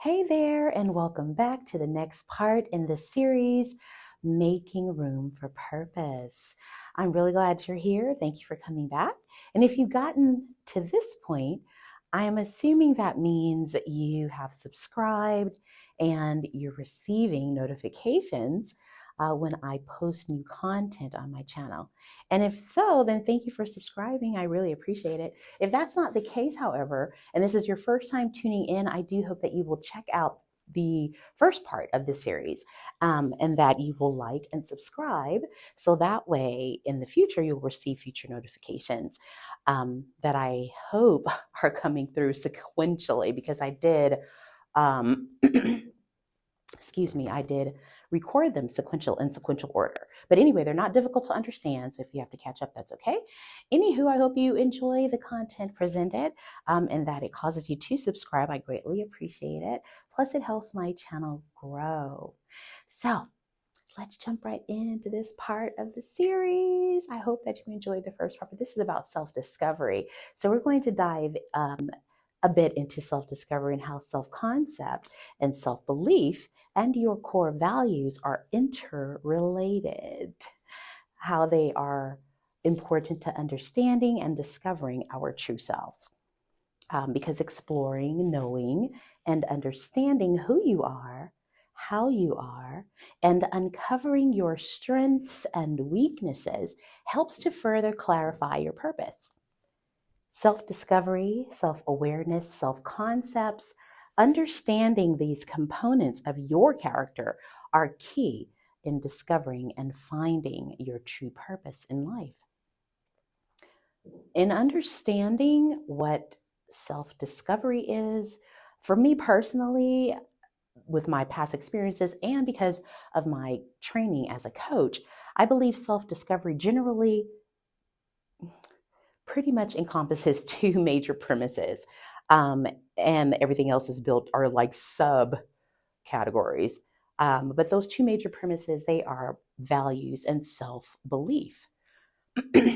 Hey there, and welcome back to the next part in the series, Making Room for Purpose. I'm really glad you're here. Thank you for coming back. And if you've gotten to this point, I am assuming that means you have subscribed and you're receiving notifications when I post new content on my channel. And if so, then thank you for subscribing. I really appreciate it. If that's not the case, however, and this is your first time tuning in, I do hope that you will check out the first part of this series and that you will like and subscribe so that way in the future you'll receive future notifications that I hope are coming through sequentially because I did I did record them in sequential order. But anyway, they're not difficult to understand, so if you have to catch up, that's okay. Anywho, I hope you enjoy the content presented and that it causes you to subscribe. I greatly appreciate it. Plus, it helps my channel grow. So let's jump right into this part of the series. I hope that you enjoyed the first part, but this is about self-discovery. So we're going to dive a bit into self-discovery and how self-concept and self-belief and your core values are interrelated, how they are important to understanding and discovering our true selves. Because exploring, knowing, and understanding who you are, how you are, and uncovering your strengths and weaknesses helps to further clarify your purpose. Self-discovery, self-awareness, self-concepts, understanding these components of your character are key in discovering and finding your true purpose in life. In understanding what self-discovery is, for me personally, with my past experiences and because of my training as a coach, I believe self-discovery generally pretty much encompasses two major premises, and everything else is built are like sub categories. But those two major premises, they are values and self-belief.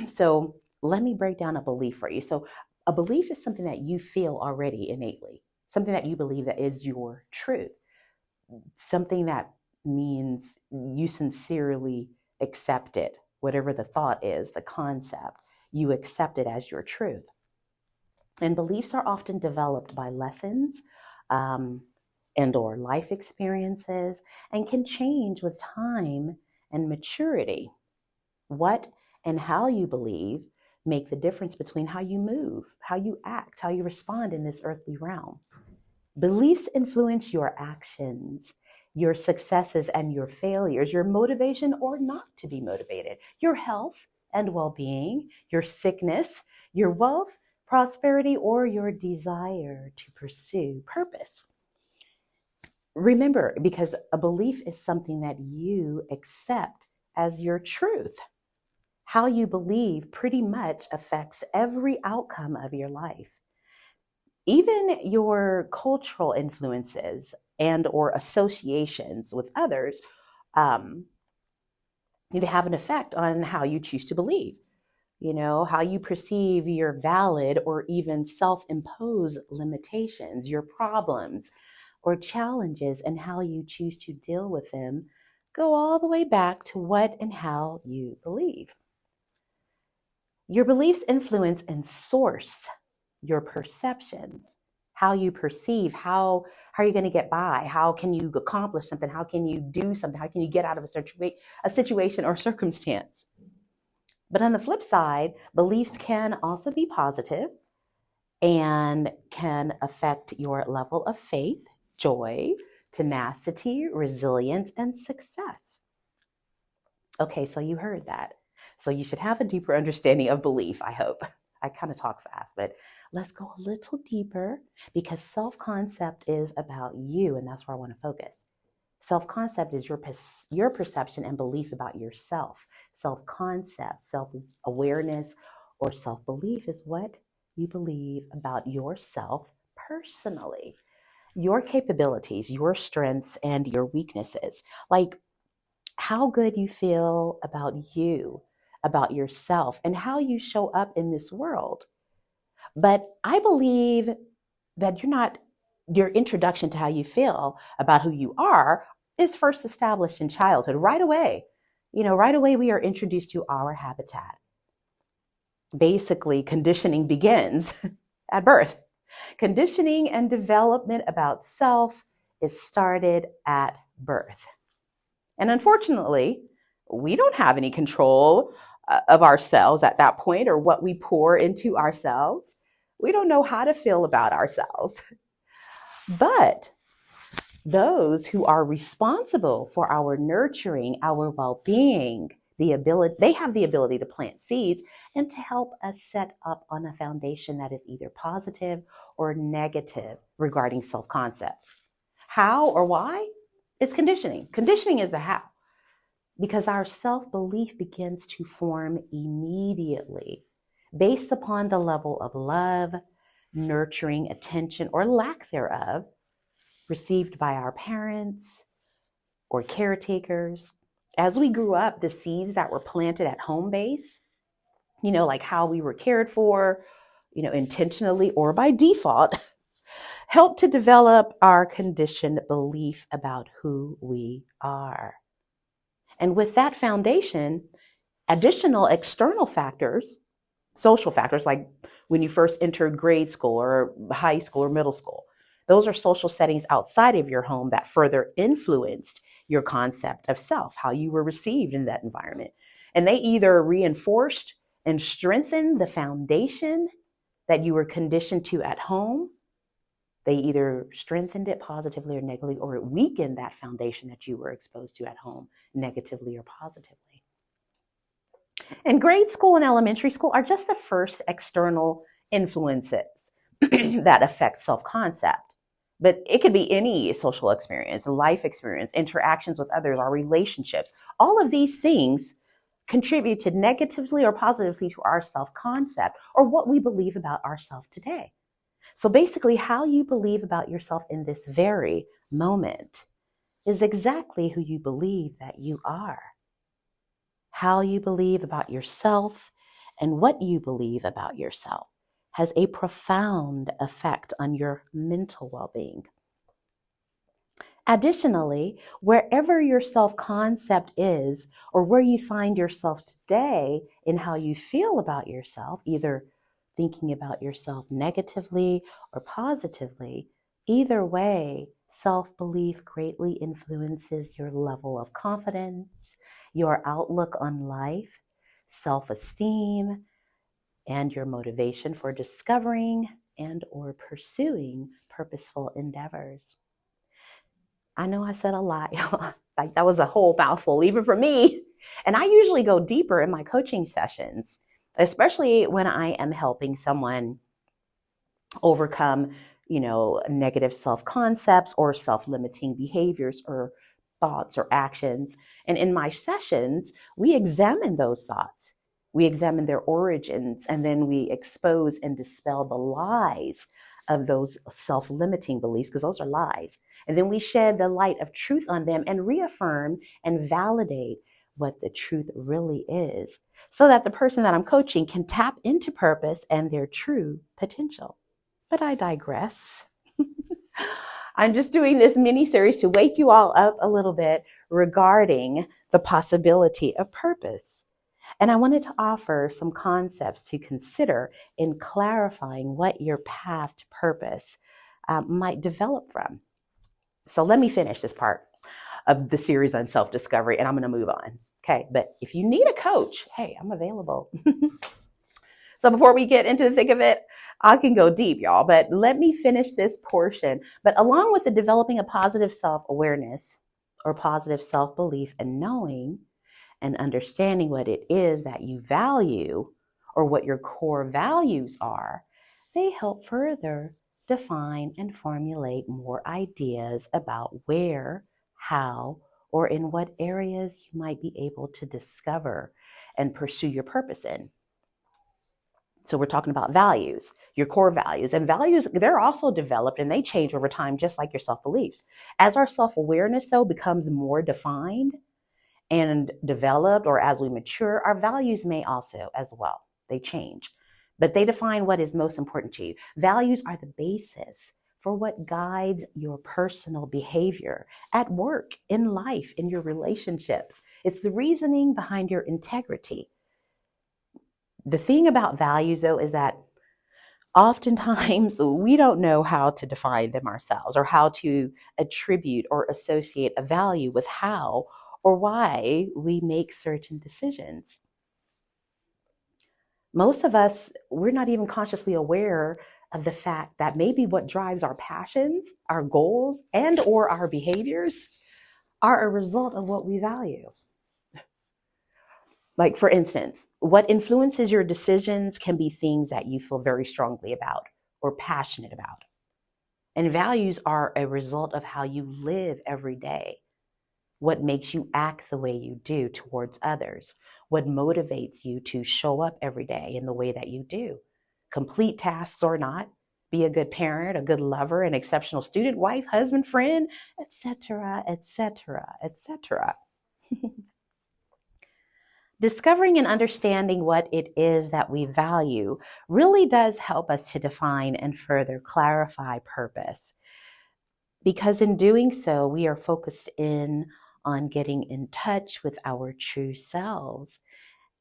So let me break down a belief for you. So a belief is something that you feel already innately, something that you believe that is your truth, something that means you sincerely accept it, whatever the thought is, the concept, you accept it as your truth. And beliefs are often developed by lessons and or life experiences and can change with time and maturity. What and how you believe make the difference between how you move, how you act, how you respond in this earthly realm. Beliefs influence your actions, your successes and your failures, your motivation or not to be motivated, your health and well-being, your sickness, your wealth, prosperity, or your desire to pursue purpose. Remember, because a belief is something that you accept as your truth. How you believe pretty much affects every outcome of your life. Even your cultural influences and or associations with others have an effect on how you choose to believe. How you perceive your valid or even self-imposed limitations, your problems or challenges, and how you choose to deal with them go all the way back to what and how you believe. Your beliefs influence and source your perceptions, how you perceive, how are you going to get by? How can you accomplish something? How can you do something? How can you get out of a situation or circumstance? But on the flip side, beliefs can also be positive and can affect your level of faith, joy, tenacity, resilience, and success. Okay, so you heard that. So you should have a deeper understanding of belief, I hope. I kind of talk fast, but let's go a little deeper because self-concept is about you, and that's where I want to focus. Self-concept is your perception and belief about yourself. Self-concept, self-awareness, or self-belief is what you believe about yourself personally. Your capabilities, your strengths, and your weaknesses. Like how good you feel about you, about yourself, and how you show up in this world. But I believe that you're not your introduction to how you feel about who you are is first established in childhood. Right away, right away we are introduced to our habitat. Basically, conditioning begins at birth. Conditioning and development about self is started at birth. And unfortunately, we don't have any control of ourselves at that point, or what we pour into ourselves. We don't know how to feel about ourselves. But those who are responsible for our nurturing, our well-being, they have the ability to plant seeds and to help us set up on a foundation that is either positive or negative regarding self-concept. How or why? It's conditioning. Conditioning is the how, because our self-belief begins to form immediately based upon the level of love, nurturing, attention, or lack thereof received by our parents or caretakers. As we grew up, the seeds that were planted at home base, like how we were cared for, intentionally or by default, helped to develop our conditioned belief about who we are. And with that foundation, additional external factors, social factors, like when you first entered grade school or high school or middle school, those are social settings outside of your home that further influenced your concept of self, how you were received in that environment. And they either reinforced and strengthened the foundation that you were conditioned to at home. They either strengthened it positively or negatively, or it weakened that foundation that you were exposed to at home negatively or positively. And grade school and elementary school are just the first external influences that affect self-concept. But it could be any social experience, life experience, interactions with others, our relationships. All of these things contributed negatively or positively to our self-concept, or what we believe about ourselves today. So basically, how you believe about yourself in this very moment is exactly who you believe that you are. How you believe about yourself and what you believe about yourself has a profound effect on your mental well-being. Additionally, wherever your self-concept is, or where you find yourself today in how you feel about yourself, either thinking about yourself negatively or positively, either way, self-belief greatly influences your level of confidence, your outlook on life, self-esteem, and your motivation for discovering and or pursuing purposeful endeavors. I know I said a lot. Like that was a whole mouthful, even for me. And I usually go deeper in my coaching sessions, especially when I am helping someone overcome, negative self-concepts or self-limiting behaviors or thoughts or actions. And in my sessions, we examine those thoughts. We examine their origins, and then we expose and dispel the lies of those self-limiting beliefs, because those are lies. And then we shed the light of truth on them and reaffirm and validate what the truth really is, so that the person that I'm coaching can tap into purpose and their true potential. But I digress. I'm just doing this mini series to wake you all up a little bit regarding the possibility of purpose. And I wanted to offer some concepts to consider in clarifying what your path to purpose might develop from. So let me finish this part of the series on self-discovery, and I'm going to move on. Okay, but if you need a coach, hey, I'm available. So before we get into the thick of it, I can go deep, y'all, but let me finish this portion. But along with the developing a positive self-awareness or positive self-belief and knowing and understanding what it is that you value or what your core values are, they help further define and formulate more ideas about where, how, or in what areas you might be able to discover and pursue your purpose in. So we're talking about values, your core values. And values, they're also developed and they change over time, just like your self-beliefs. As our self-awareness, though, becomes more defined and developed, or as we mature, our values may also as well. They change, but they define what is most important to you. Values are the basis for what guides your personal behavior at work, in life, in your relationships. It's the reasoning behind your integrity. The thing about values, though, is that oftentimes we don't know how to define them ourselves or how to attribute or associate a value with how or why we make certain decisions. Most of us, we're not even consciously aware of the fact that maybe what drives our passions, our goals, and or our behaviors are a result of what we value. Like, for instance, what influences your decisions can be things that you feel very strongly about or passionate about. And values are a result of how you live every day. What makes you act the way you do towards others? What motivates you to show up every day in the way that you do? Complete tasks or not, be a good parent, a good lover, an exceptional student, wife, husband, friend, etc., etc., etc. Discovering and understanding what it is that we value really does help us to define and further clarify purpose. Because in doing so, we are focused in on getting in touch with our true selves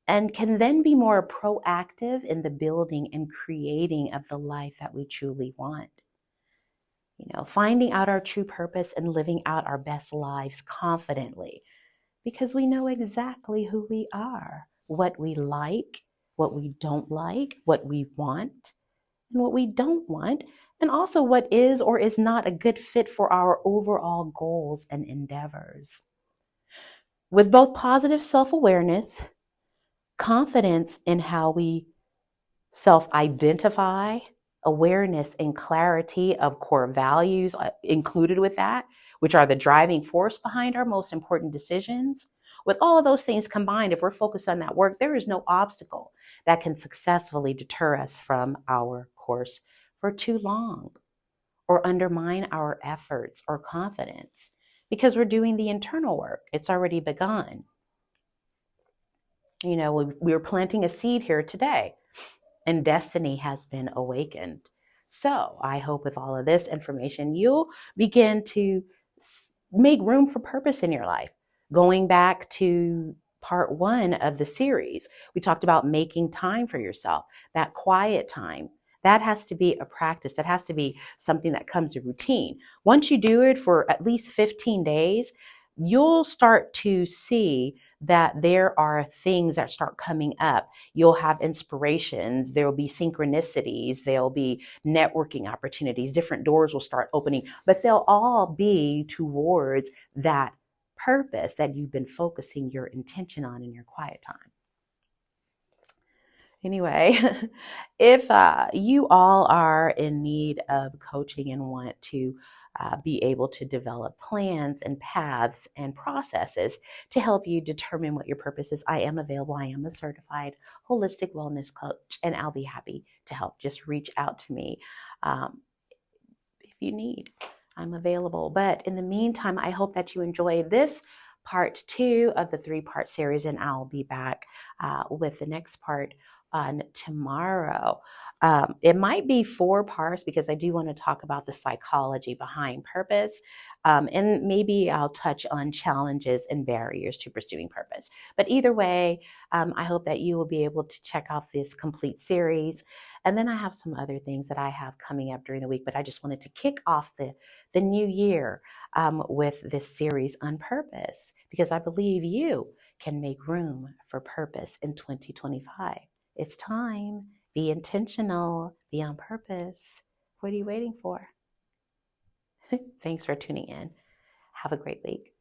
and can then be more proactive in the building and creating of the life that we truly want. Finding out our true purpose and living out our best lives confidently because we know exactly who we are, what we like, what we don't like, what we want, and what we don't want, and also what is or is not a good fit for our overall goals and endeavors. With both positive self-awareness, confidence in how we self-identify, awareness and clarity of core values included with that, which are the driving force behind our most important decisions. With all of those things combined, if we're focused on that work, there is no obstacle that can successfully deter us from our course for too long or undermine our efforts or confidence because we're doing the internal work. It's already begun. We're planting a seed here today and destiny has been awakened. So I hope with all of this information, you'll begin to make room for purpose in your life. Going back to part 1 of the series, we talked about making time for yourself, that quiet time. That has to be a practice. That has to be something that comes to routine. Once you do it for at least 15 days, you'll start to see that there are things that start coming up. You'll have inspirations. There will be synchronicities. There'll be networking opportunities. Different doors will start opening, but they'll all be towards that purpose that you've been focusing your intention on in your quiet time. Anyway, if you all are in need of coaching and want to be able to develop plans and paths and processes to help you determine what your purpose is, I am available. I am a certified holistic wellness coach, and I'll be happy to help. Just reach out to me if you need. I'm available. But in the meantime, I hope that you enjoy this part 2 of the 3-part series, and I'll be back with the next part on tomorrow. It might be 4 parts because I do want to talk about the psychology behind purpose. And maybe I'll touch on challenges and barriers to pursuing purpose. But either way, I hope that you will be able to check out this complete series. And then I have some other things that I have coming up during the week, but I just wanted to kick off the new year with this series on purpose because I believe you can make room for purpose in 2025. It's time. Be intentional. Be on purpose. What are you waiting for? Thanks for tuning in. Have a great week.